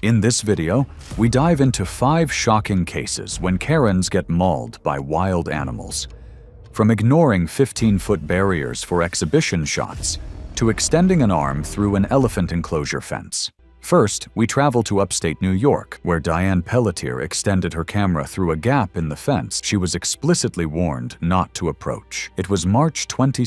In this video, we dive into 5 shocking cases when Karens get mauled by wild animals. From ignoring 15-foot barriers for exhibition shots, to extending an arm through an elephant enclosure fence. First, we travel to upstate New York, where Diane Pelletier extended her camera through a gap in the fence she was explicitly warned not to approach. It was March 22,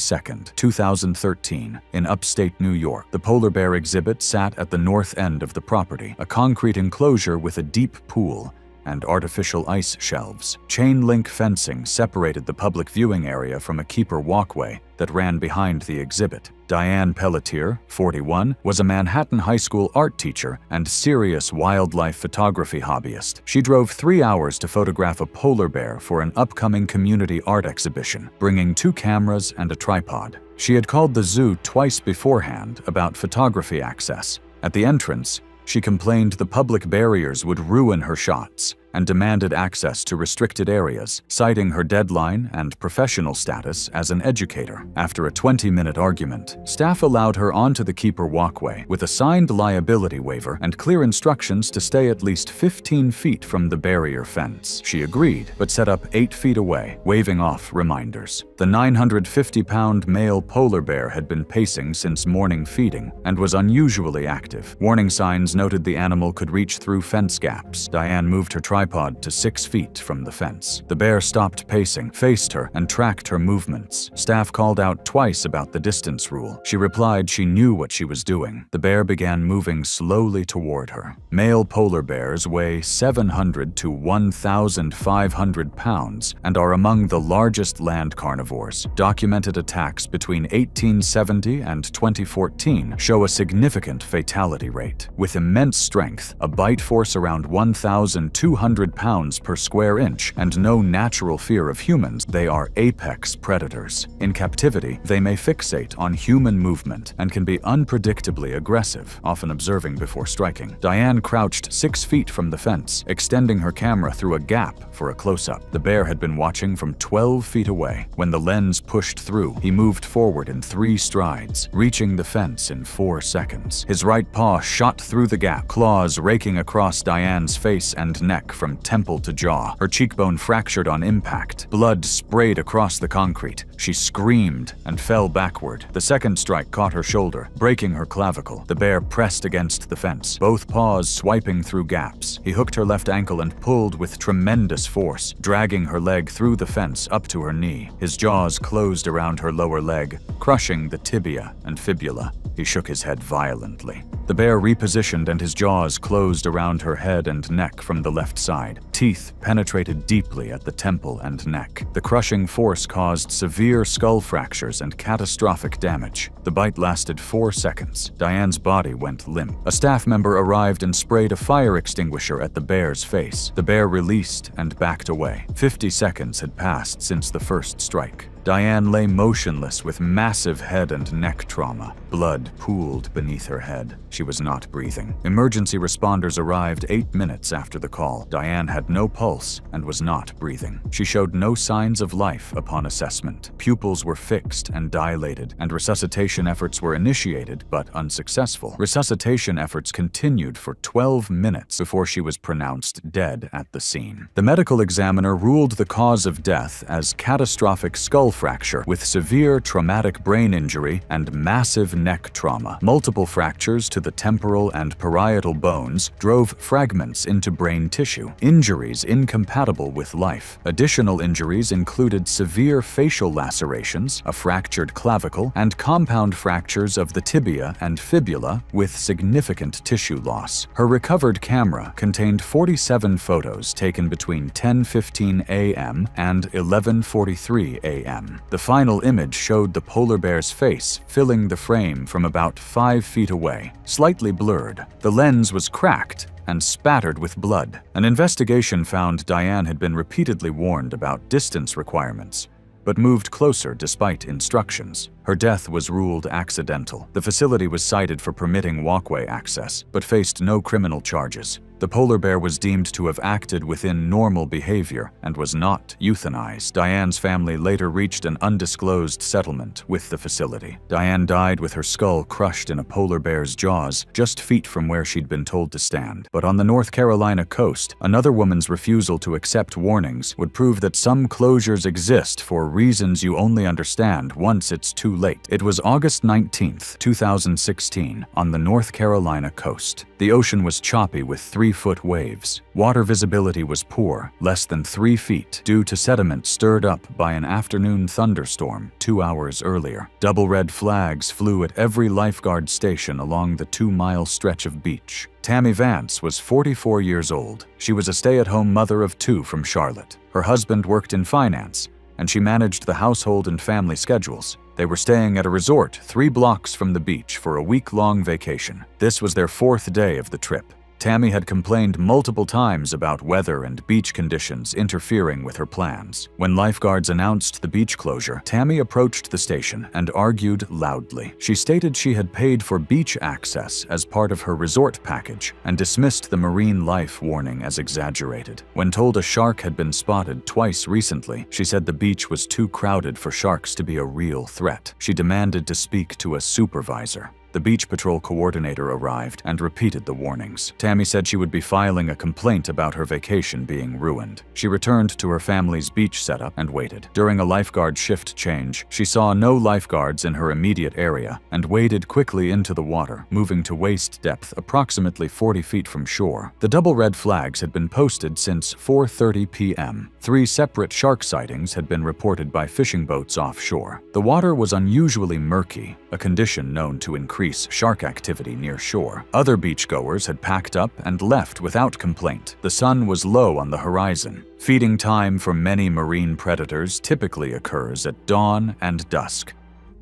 2013, in upstate New York. The polar bear exhibit sat at the north end of the property, a concrete enclosure with a deep pool and artificial ice shelves. Chain-link fencing separated the public viewing area from a keeper walkway that ran behind the exhibit. Diane Pelletier, 41, was a Manhattan high school art teacher and serious wildlife photography hobbyist. She drove 3 hours to photograph a polar bear for an upcoming community art exhibition, bringing 2 cameras and a tripod. She had called the zoo twice beforehand about photography access. At the entrance, she complained the public barriers would ruin her shots and demanded access to restricted areas, citing her deadline and professional status as an educator. After a 20-minute argument, staff allowed her onto the keeper walkway with a signed liability waiver and clear instructions to stay at least 15 feet from the barrier fence. She agreed, but set up 8 feet away, waving off reminders. The 950-pound male polar bear had been pacing since morning feeding and was unusually active. Warning signs noted the animal could reach through fence gaps. Diane moved her tripod to 6 feet from the fence. The bear stopped pacing, faced her, and tracked her movements. Staff called out twice about the distance rule. She replied she knew what she was doing. The bear began moving slowly toward her. Male polar bears weigh 700 to 1,500 pounds and are among the largest land carnivores. Documented attacks between 1870 and 2014 show a significant fatality rate. With immense strength, a bite force around 1,200 pounds per square inch, and no natural fear of humans, they are apex predators. In captivity, they may fixate on human movement and can be unpredictably aggressive, often observing before striking. Diane crouched 6 feet from the fence, extending her camera through a gap for a close-up. The bear had been watching from 12 feet away. When the lens pushed through, he moved forward in 3 strides, reaching the fence in 4 seconds. His right paw shot through the gap, claws raking across Diane's face and neck from temple to jaw. Her cheekbone fractured on impact. Blood sprayed across the concrete. She screamed and fell backward. The second strike caught her shoulder, breaking her clavicle. The bear pressed against the fence, both paws swiping through gaps. He hooked her left ankle and pulled with tremendous force, dragging her leg through the fence up to her knee. His jaws closed around her lower leg, crushing the tibia and fibula. He shook his head violently. The bear repositioned and his jaws closed around her head and neck from the left side. Teeth penetrated deeply at the temple and neck. The crushing force caused severe skull fractures and catastrophic damage. The bite lasted 4 seconds. Diane's body went limp. A staff member arrived and sprayed a fire extinguisher at the bear's face. The bear released and backed away. 50 seconds had passed since the first strike. Diane lay motionless with massive head and neck trauma. Blood pooled beneath her head. She was not breathing. Emergency responders arrived 8 minutes after the call. Diane had no pulse and was not breathing. She showed no signs of life upon assessment. Pupils were fixed and dilated, and resuscitation efforts were initiated but unsuccessful. Resuscitation efforts continued for 12 minutes before she was pronounced dead at the scene. The medical examiner ruled the cause of death as catastrophic skull fracture with severe traumatic brain injury and massive neck trauma. Multiple fractures to the temporal and parietal bones drove fragments into brain tissue. Injuries incompatible with life. Additional injuries included severe facial lacerations, a fractured clavicle, and compound fractures of the tibia and fibula with significant tissue loss. Her recovered camera contained 47 photos taken between 10:15 a.m. and 11:43 a.m. The final image showed the polar bear's face filling the frame from about 5 feet away, slightly blurred. The lens was cracked and spattered with blood. An investigation found Diane had been repeatedly warned about distance requirements, but moved closer despite instructions. Her death was ruled accidental. The facility was cited for permitting walkway access, but faced no criminal charges. The polar bear was deemed to have acted within normal behavior and was not euthanized. Diane's family later reached an undisclosed settlement with the facility. Diane died with her skull crushed in a polar bear's jaws, just feet from where she'd been told to stand. But on the North Carolina coast, another woman's refusal to accept warnings would prove that some closures exist for reasons you only understand once it's too late. It was August 19, 2016, on the North Carolina coast. The ocean was choppy with 3-foot waves. Water visibility was poor, less than 3 feet, due to sediment stirred up by an afternoon thunderstorm 2 hours earlier. Double red flags flew at every lifeguard station along the 2-mile stretch of beach. Tammy Vance was 44 years old. She was a stay-at-home mother of 2 from Charlotte. Her husband worked in finance, and she managed the household and family schedules. They were staying at a resort 3 blocks from the beach for a week-long vacation. This was their 4th day of the trip. Tammy had complained multiple times about weather and beach conditions interfering with her plans. When lifeguards announced the beach closure, Tammy approached the station and argued loudly. She stated she had paid for beach access as part of her resort package and dismissed the marine life warning as exaggerated. When told a shark had been spotted twice recently, she said the beach was too crowded for sharks to be a real threat. She demanded to speak to a supervisor. The beach patrol coordinator arrived and repeated the warnings. Tammy said she would be filing a complaint about her vacation being ruined. She returned to her family's beach setup and waited. During a lifeguard shift change, she saw no lifeguards in her immediate area and waded quickly into the water, moving to waist depth approximately 40 feet from shore. The double red flags had been posted since 4:30 p.m. 3 separate shark sightings had been reported by fishing boats offshore. The water was unusually murky, a condition known to increase shark activity near shore. Other beachgoers had packed up and left without complaint. The sun was low on the horizon. Feeding time for many marine predators typically occurs at dawn and dusk.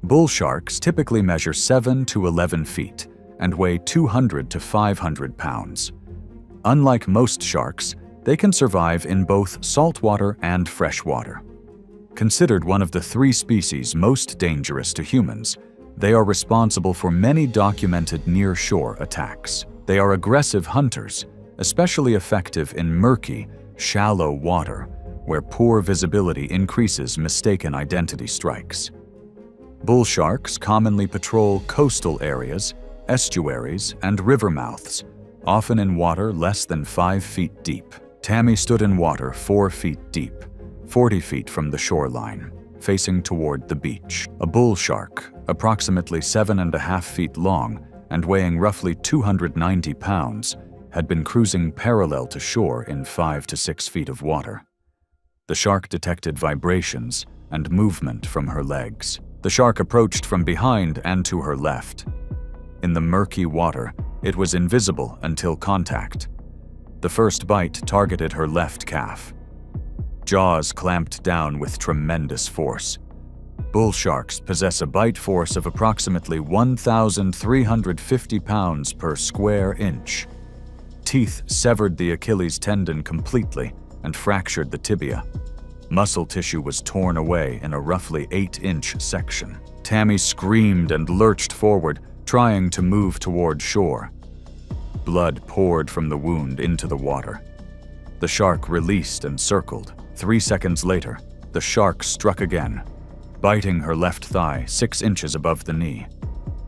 Bull sharks typically measure 7 to 11 feet and weigh 200 to 500 pounds. Unlike most sharks, they can survive in both saltwater and freshwater. Considered one of the 3 species most dangerous to humans, they are responsible for many documented near-shore attacks. They are aggressive hunters, especially effective in murky, shallow water, where poor visibility increases mistaken identity strikes. Bull sharks commonly patrol coastal areas, estuaries, and river mouths, often in water less than 5 feet deep. Tammy stood in water 4 feet deep, 40 feet from the shoreline, facing toward the beach. A bull shark, approximately 7.5 feet long and weighing roughly 290 pounds, had been cruising parallel to shore in 5 to 6 feet of water. The shark detected vibrations and movement from her legs. The shark approached from behind and to her left. In the murky water, it was invisible until contact. The first bite targeted her left calf. Jaws clamped down with tremendous force. Bull sharks possess a bite force of approximately 1,350 pounds per square inch. Teeth severed the Achilles tendon completely and fractured the tibia. Muscle tissue was torn away in a roughly 8-inch section. Tammy screamed and lurched forward, trying to move toward shore. Blood poured from the wound into the water. The shark released and circled. 3 seconds later, the shark struck again, biting her left thigh 6 inches above the knee.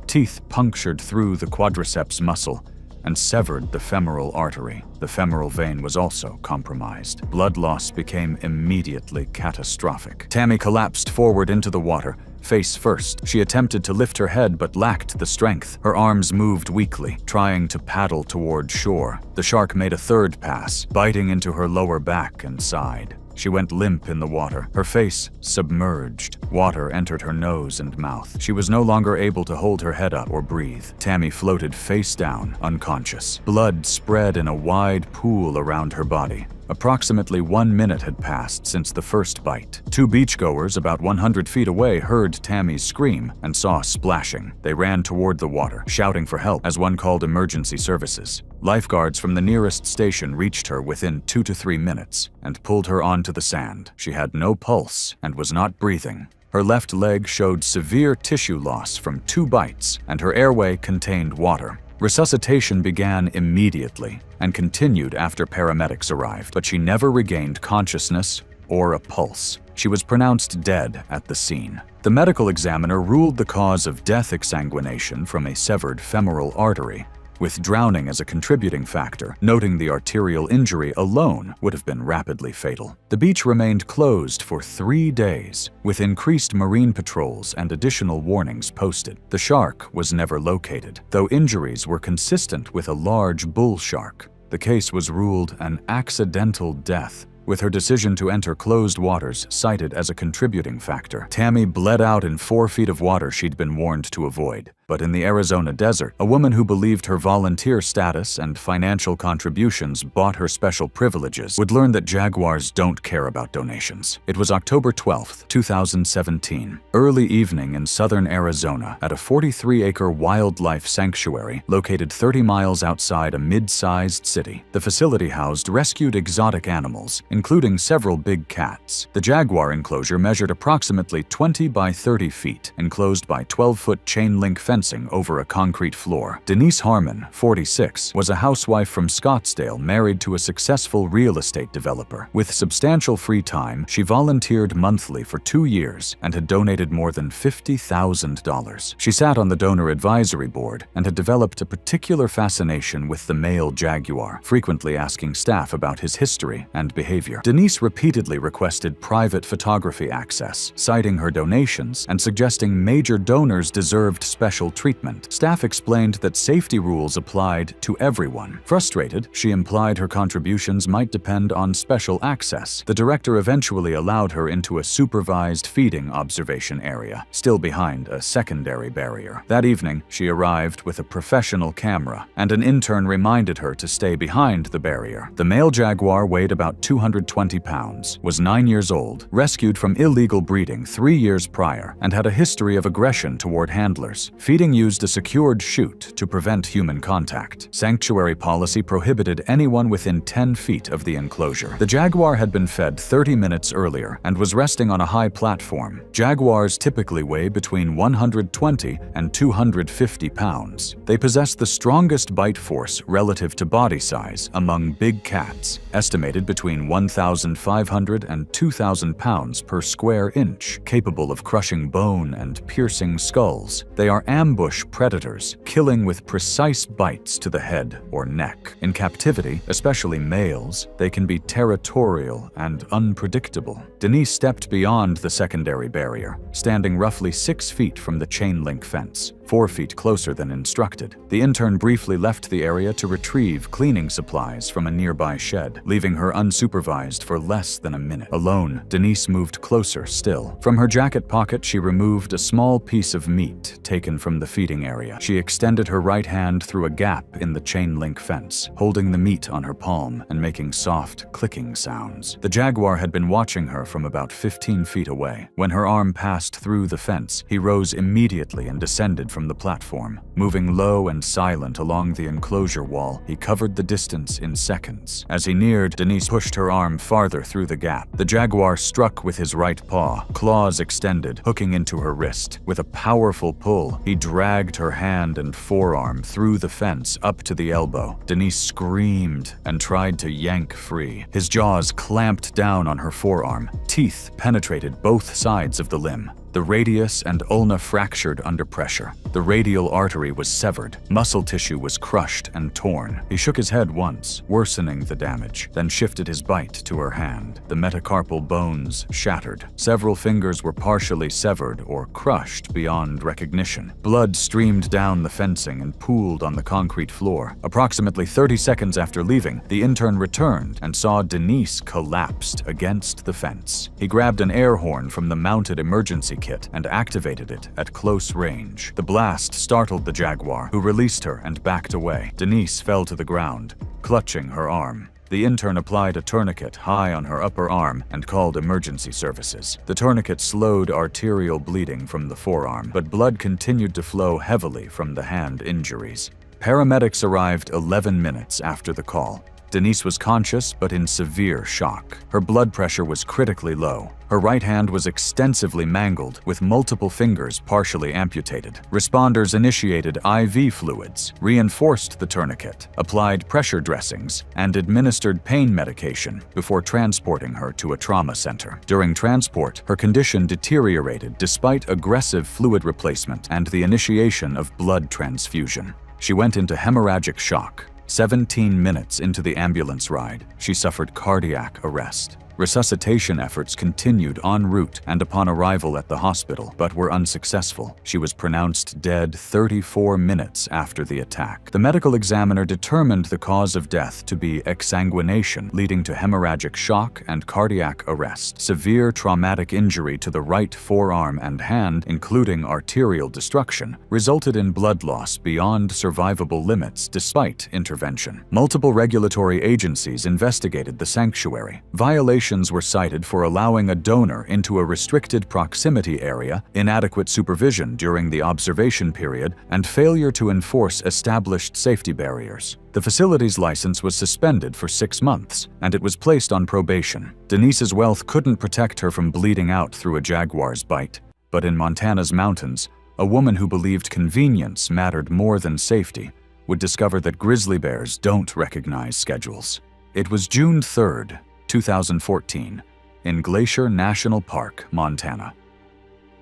Teeth punctured through the quadriceps muscle and severed the femoral artery. The femoral vein was also compromised. Blood loss became immediately catastrophic. Tammy collapsed forward into the water, face first. She attempted to lift her head but lacked the strength. Her arms moved weakly, trying to paddle toward shore. The shark made a third pass, biting into her lower back and side. She went limp in the water, her face submerged. Water entered her nose and mouth. She was no longer able to hold her head up or breathe. Tammy floated face down, unconscious. Blood spread in a wide pool around her body. Approximately 1 minute had passed since the first bite. 2 beachgoers about 100 feet away heard Tammy's scream and saw splashing. They ran toward the water, shouting for help as one called emergency services. Lifeguards from the nearest station reached her within 2 to 3 minutes and pulled her onto the sand. She had no pulse and was not breathing. Her left leg showed severe tissue loss from 2 bites, and her airway contained water. Resuscitation began immediately and continued after paramedics arrived, but she never regained consciousness or a pulse. She was pronounced dead at the scene. The medical examiner ruled the cause of death exsanguination from a severed femoral artery, with drowning as a contributing factor, noting the arterial injury alone would have been rapidly fatal. The beach remained closed for 3 days, with increased marine patrols and additional warnings posted. The shark was never located, though injuries were consistent with a large bull shark. The case was ruled an accidental death, with her decision to enter closed waters cited as a contributing factor. Tammy bled out in 4 feet of water she'd been warned to avoid. But in the Arizona desert, a woman who believed her volunteer status and financial contributions bought her special privileges would learn that jaguars don't care about donations. It was October 12, 2017, early evening in southern Arizona at a 43-acre wildlife sanctuary located 30 miles outside a mid-sized city. The facility housed rescued exotic animals, including several big cats. The jaguar enclosure measured approximately 20 by 30 feet, enclosed by 12-foot chain-link fencing over a concrete floor. Denise Harmon, 46, was a housewife from Scottsdale married to a successful real estate developer. With substantial free time, she volunteered monthly for 2 years and had donated more than $50,000. She sat on the donor advisory board and had developed a particular fascination with the male jaguar, frequently asking staff about his history and behavior. Denise repeatedly requested private photography access, citing her donations and suggesting major donors deserved special treatment. Staff explained that safety rules applied to everyone. Frustrated, she implied her contributions might depend on special access. The director eventually allowed her into a supervised feeding observation area, still behind a secondary barrier. That evening, she arrived with a professional camera, and an intern reminded her to stay behind the barrier. The male jaguar weighed about 220 pounds, was 9 years old, rescued from illegal breeding 3 years prior, and had a history of aggression toward handlers. Feeding used a secured chute to prevent human contact. Sanctuary policy prohibited anyone within 10 feet of the enclosure. The jaguar had been fed 30 minutes earlier and was resting on a high platform. Jaguars typically weigh between 120 and 250 pounds. They possess the strongest bite force relative to body size among big cats, estimated between 1,500 and 2,000 pounds per square inch, capable of crushing bone and piercing skulls. They are ambush predators, killing with precise bites to the head or neck. In captivity, especially males, they can be territorial and unpredictable. Denise stepped beyond the secondary barrier, standing roughly 6 feet from the chain-link fence, 4 feet closer than instructed. The intern briefly left the area to retrieve cleaning supplies from a nearby shed, leaving her unsupervised for less than a minute. Alone, Denise moved closer still. From her jacket pocket, she removed a small piece of meat taken from the feeding area. She extended her right hand through a gap in the chain-link fence, holding the meat on her palm and making soft, clicking sounds. The jaguar had been watching her from about 15 feet away. When her arm passed through the fence, he rose immediately and descended from the platform. Moving low and silent along the enclosure wall, he covered the distance in seconds. As he neared, Denise pushed her arm farther through the gap. The jaguar struck with his right paw, claws extended, hooking into her wrist. With a powerful pull, he dragged her hand and forearm through the fence up to the elbow. Denise screamed and tried to yank free. His jaws clamped down on her forearm. Teeth penetrated both sides of the limb. The radius and ulna fractured under pressure. The radial artery was severed. Muscle tissue was crushed and torn. He shook his head once, worsening the damage, then shifted his bite to her hand. The metacarpal bones shattered. Several fingers were partially severed or crushed beyond recognition. Blood streamed down the fencing and pooled on the concrete floor. Approximately 30 seconds after leaving, the intern returned and saw Denise collapsed against the fence. He grabbed an air horn from the mounted emergency kit and activated it at close range. The blast startled the jaguar, who released her and backed away. Denise fell to the ground, clutching her arm. The intern applied a tourniquet high on her upper arm and called emergency services. The tourniquet slowed arterial bleeding from the forearm, but blood continued to flow heavily from the hand injuries. Paramedics arrived 11 minutes after the call. Denise was conscious but in severe shock. Her blood pressure was critically low. Her right hand was extensively mangled, with multiple fingers partially amputated. Responders initiated IV fluids, reinforced the tourniquet, applied pressure dressings, and administered pain medication before transporting her to a trauma center. During transport, her condition deteriorated despite aggressive fluid replacement and the initiation of blood transfusion. She went into hemorrhagic shock. 17 minutes into the ambulance ride, she suffered cardiac arrest. Resuscitation efforts continued en route and upon arrival at the hospital, but were unsuccessful. She was pronounced dead 34 minutes after the attack. The medical examiner determined the cause of death to be exsanguination, leading to hemorrhagic shock and cardiac arrest. Severe traumatic injury to the right forearm and hand, including arterial destruction, resulted in blood loss beyond survivable limits despite intervention. Multiple regulatory agencies investigated the sanctuary. Violations were cited for allowing a donor into a restricted proximity area, inadequate supervision during the observation period, and failure to enforce established safety barriers. The facility's license was suspended for 6 months, and it was placed on probation. Denise's wealth couldn't protect her from bleeding out through a jaguar's bite. But in Montana's mountains, a woman who believed convenience mattered more than safety would discover that grizzly bears don't recognize schedules. It was June 3rd, 2014, in Glacier National Park, Montana.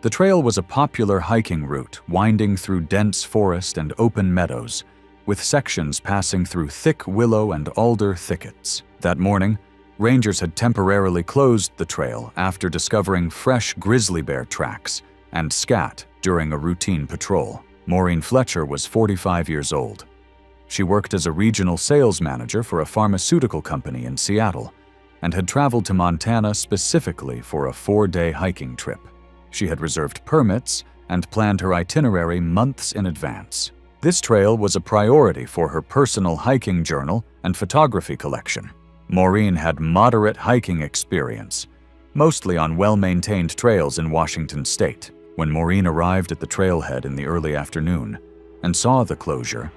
The trail was a popular hiking route winding through dense forest and open meadows, with sections passing through thick willow and alder thickets. That morning, rangers had temporarily closed the trail after discovering fresh grizzly bear tracks and scat during a routine patrol. Maureen Fletcher was 45 years old. She worked as a regional sales manager for a pharmaceutical company in Seattle, and had traveled to Montana specifically for a 4-day hiking trip. She had reserved permits and planned her itinerary months in advance. This trail was a priority for her personal hiking journal and photography collection. Maureen had moderate hiking experience, mostly on well-maintained trails in Washington state. When Maureen arrived at the trailhead in the early afternoon and saw the closure,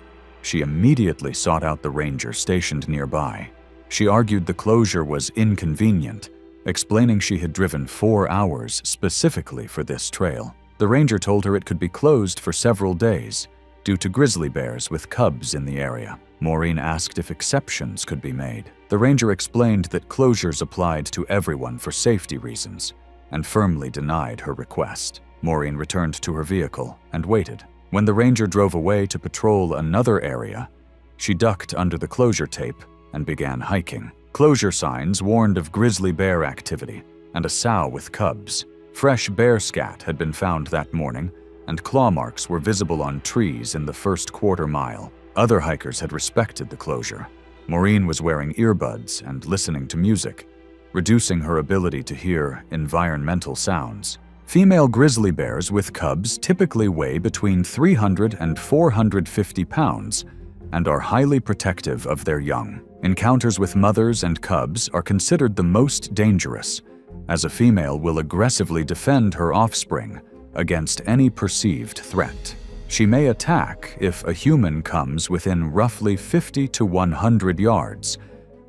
she immediately sought out the ranger stationed nearby. She argued the closure was inconvenient, explaining she had driven 4 hours specifically for this trail. The ranger told her it could be closed for several days due to grizzly bears with cubs in the area. Maureen asked if exceptions could be made. The ranger explained that closures applied to everyone for safety reasons and firmly denied her request. Maureen returned to her vehicle and waited. When the ranger drove away to patrol another area, she ducked under the closure tape and began hiking. Closure signs warned of grizzly bear activity and a sow with cubs. Fresh bear scat had been found that morning, and claw marks were visible on trees in the first quarter-mile. Other hikers had respected the closure. Maureen was wearing earbuds and listening to music, reducing her ability to hear environmental sounds. Female grizzly bears with cubs typically weigh between 300 and 450 pounds and are highly protective of their young. Encounters with mothers and cubs are considered the most dangerous, as a female will aggressively defend her offspring against any perceived threat. She may attack if a human comes within roughly 50 to 100 yards,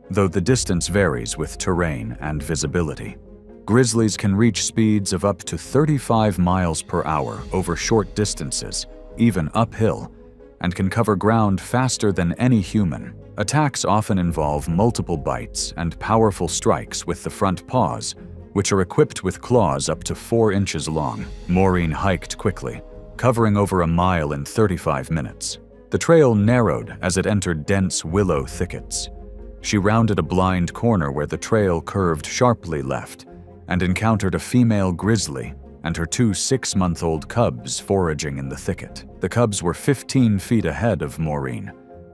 though the distance varies with terrain and visibility. Grizzlies can reach speeds of up to 35 miles per hour over short distances, even uphill, and can cover ground faster than any human. Attacks often involve multiple bites and powerful strikes with the front paws, which are equipped with claws up to 4 inches long. Maureen hiked quickly, covering over a mile in 35 minutes. The trail narrowed as it entered dense willow thickets. She rounded a blind corner where the trail curved sharply left and encountered a female grizzly and her 2 6-month-old cubs foraging in the thicket. The cubs were 15 feet ahead of Maureen,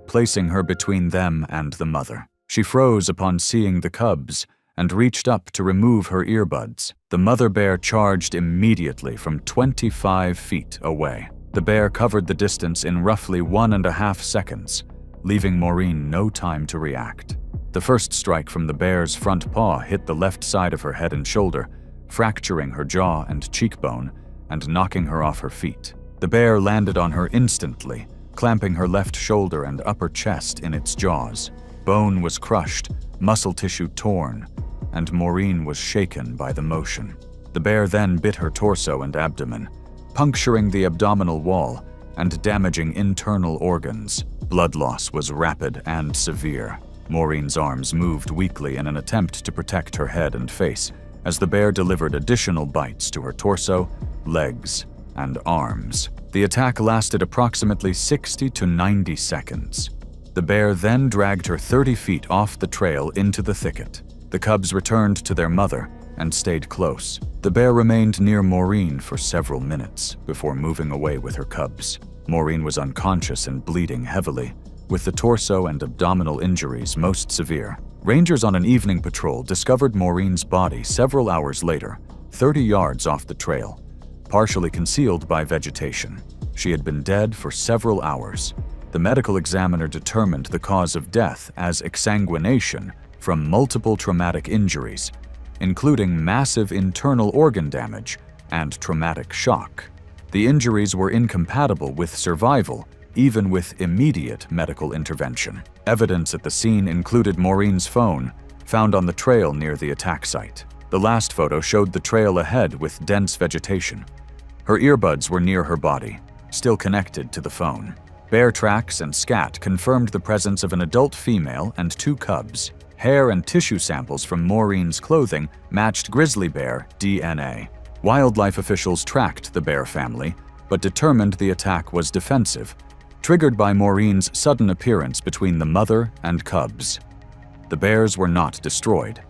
placing her between them and the mother. She froze upon seeing the cubs and reached up to remove her earbuds. The mother bear charged immediately from 25 feet away. The bear covered the distance in roughly 1.5 seconds, leaving Maureen no time to react. The first strike from the bear's front paw hit the left side of her head and shoulder, fracturing her jaw and cheekbone and knocking her off her feet. The bear landed on her instantly, clamping her left shoulder and upper chest in its jaws. Bone was crushed, muscle tissue torn, and Maureen was shaken by the motion. The bear then bit her torso and abdomen, puncturing the abdominal wall and damaging internal organs. Blood loss was rapid and severe. Maureen's arms moved weakly in an attempt to protect her head and face as the bear delivered additional bites to her torso, legs, and arms. The attack lasted approximately 60 to 90 seconds. The bear then dragged her 30 feet off the trail into the thicket. The cubs returned to their mother and stayed close. The bear remained near Maureen for several minutes before moving away with her cubs. Maureen was unconscious and bleeding heavily, with the torso and abdominal injuries most severe. Rangers on an evening patrol discovered Maureen's body several hours later, 30 yards off the trail, partially concealed by vegetation. She had been dead for several hours. The medical examiner determined the cause of death as exsanguination from multiple traumatic injuries, including massive internal organ damage and traumatic shock. The injuries were incompatible with survival, even with immediate medical intervention. Evidence at the scene included Maureen's phone, found on the trail near the attack site. The last photo showed the trail ahead with dense vegetation. Her earbuds were near her body, still connected to the phone. Bear tracks and scat confirmed the presence of an adult female and 2 cubs. Hair and tissue samples from Maureen's clothing matched grizzly bear DNA. Wildlife officials tracked the bear family, but determined the attack was defensive, triggered by Maureen's sudden appearance between the mother and cubs. The bears were not destroyed.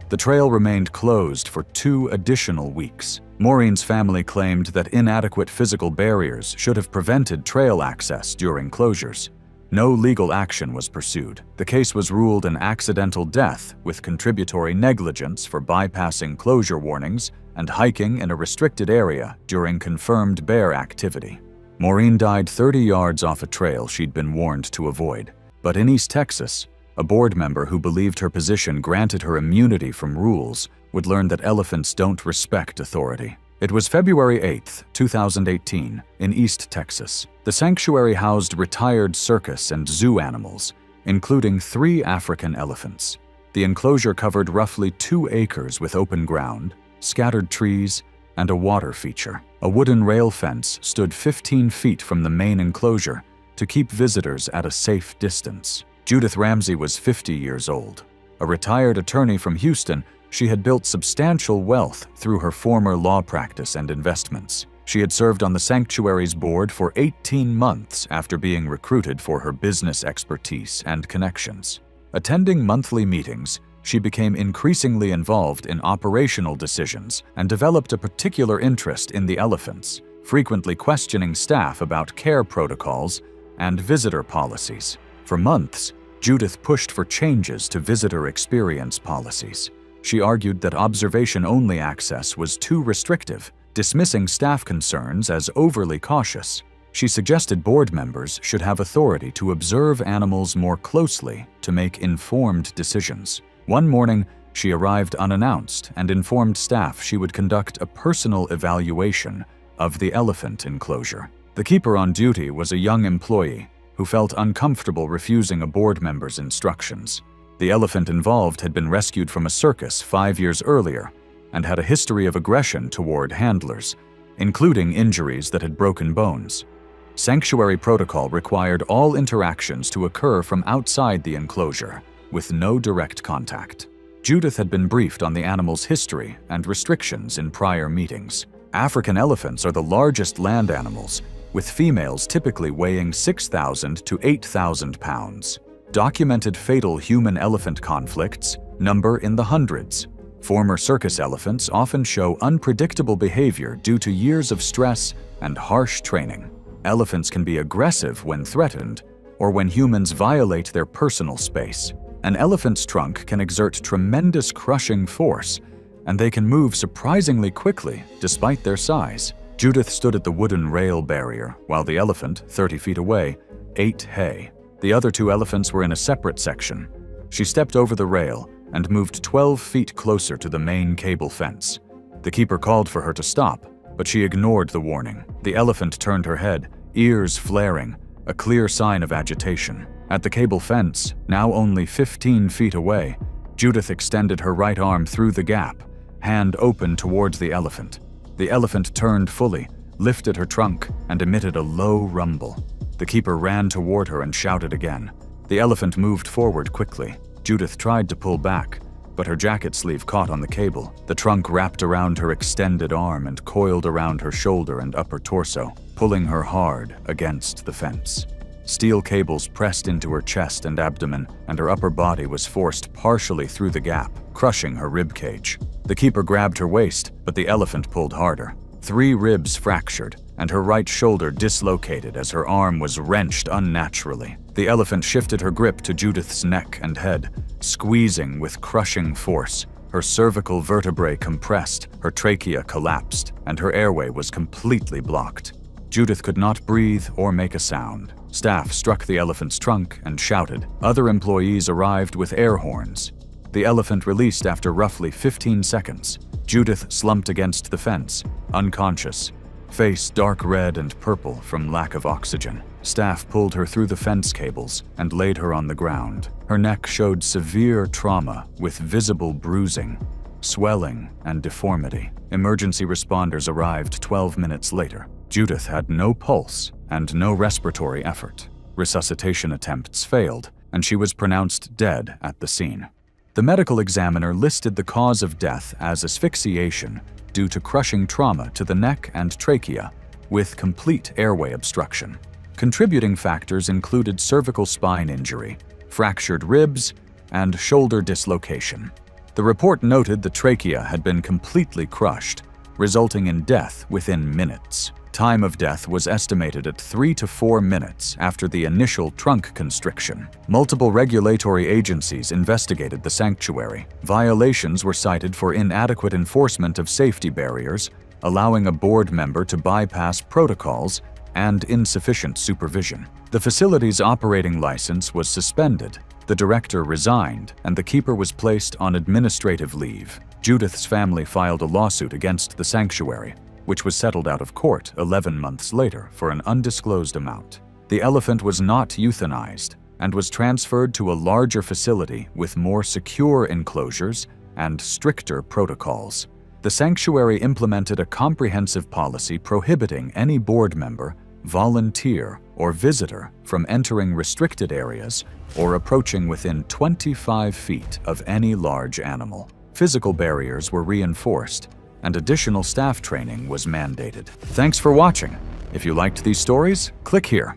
The trail remained closed for 2 additional weeks. Maureen's family claimed that inadequate physical barriers should have prevented trail access during closures. No legal action was pursued. The case was ruled an accidental death with contributory negligence for bypassing closure warnings and hiking in a restricted area during confirmed bear activity. Maureen died 30 yards off a trail she'd been warned to avoid. But in East Texas, a board member who believed her position granted her immunity from rules would learn that elephants don't respect authority. It was February 8, 2018, in East Texas. The sanctuary housed retired circus and zoo animals, including 3 African elephants. The enclosure covered roughly 2 acres with open ground, scattered trees, and a water feature. A wooden rail fence stood 15 feet from the main enclosure to keep visitors at a safe distance. Judith Ramsey was 50 years old. A retired attorney from Houston, she had built substantial wealth through her former law practice and investments. She had served on the sanctuary's board for 18 months after being recruited for her business expertise and connections. Attending monthly meetings, she became increasingly involved in operational decisions and developed a particular interest in the elephants, frequently questioning staff about care protocols and visitor policies. For months, Judith pushed for changes to visitor experience policies. She argued that observation-only access was too restrictive, dismissing staff concerns as overly cautious. She suggested board members should have authority to observe animals more closely to make informed decisions. One morning, she arrived unannounced and informed staff she would conduct a personal evaluation of the elephant enclosure. The keeper on duty was a young employee who felt uncomfortable refusing a board member's instructions. The elephant involved had been rescued from a circus 5 years earlier and had a history of aggression toward handlers, including injuries that had broken bones. Sanctuary protocol required all interactions to occur from outside the enclosure, with no direct contact. Judith had been briefed on the animal's history and restrictions in prior meetings. African elephants are the largest land animals, with females typically weighing 6,000 to 8,000 pounds. Documented fatal human-elephant conflicts number in the hundreds. Former circus elephants often show unpredictable behavior due to years of stress and harsh training. Elephants can be aggressive when threatened or when humans violate their personal space. An elephant's trunk can exert tremendous crushing force, and they can move surprisingly quickly despite their size. Judith stood at the wooden rail barrier while the elephant, 30 feet away, ate hay. The other 2 elephants were in a separate section. She stepped over the rail and moved 12 feet closer to the main cable fence. The keeper called for her to stop, but she ignored the warning. The elephant turned her head, ears flaring, a clear sign of agitation. At the cable fence, now only 15 feet away, Judith extended her right arm through the gap, hand open towards the elephant. The elephant turned fully, lifted her trunk, and emitted a low rumble. The keeper ran toward her and shouted again. The elephant moved forward quickly. Judith tried to pull back, but her jacket sleeve caught on the cable. The trunk wrapped around her extended arm and coiled around her shoulder and upper torso, pulling her hard against the fence. Steel cables pressed into her chest and abdomen, and her upper body was forced partially through the gap, crushing her rib cage. The keeper grabbed her waist, but the elephant pulled harder. 3 ribs fractured, and her right shoulder dislocated as her arm was wrenched unnaturally. The elephant shifted her grip to Judith's neck and head, squeezing with crushing force. Her cervical vertebrae compressed, her trachea collapsed, and her airway was completely blocked. Judith could not breathe or make a sound. Staff struck the elephant's trunk and shouted. Other employees arrived with air horns. The elephant released after roughly 15 seconds. Judith slumped against the fence, unconscious, face dark red and purple from lack of oxygen. Staff pulled her through the fence cables and laid her on the ground. Her neck showed severe trauma with visible bruising, swelling, and deformity. Emergency responders arrived 12 minutes later. Judith had no pulse and no respiratory effort. Resuscitation attempts failed, and she was pronounced dead at the scene. The medical examiner listed the cause of death as asphyxiation due to crushing trauma to the neck and trachea, with complete airway obstruction. Contributing factors included cervical spine injury, fractured ribs, and shoulder dislocation. The report noted the trachea had been completely crushed, resulting in death within minutes. Time of death was estimated at 3 to 4 minutes after the initial trunk constriction. Multiple regulatory agencies investigated the sanctuary. Violations were cited for inadequate enforcement of safety barriers, allowing a board member to bypass protocols, and insufficient supervision. The facility's operating license was suspended, the director resigned, and the keeper was placed on administrative leave. Judith's family filed a lawsuit against the sanctuary, which was settled out of court 11 months later for an undisclosed amount. The elephant was not euthanized and was transferred to a larger facility with more secure enclosures and stricter protocols. The sanctuary implemented a comprehensive policy prohibiting any board member, volunteer, or visitor from entering restricted areas or approaching within 25 feet of any large animal. Physical barriers were reinforced, and additional staff training was mandated. Thanks for watching. If you liked these stories, click here.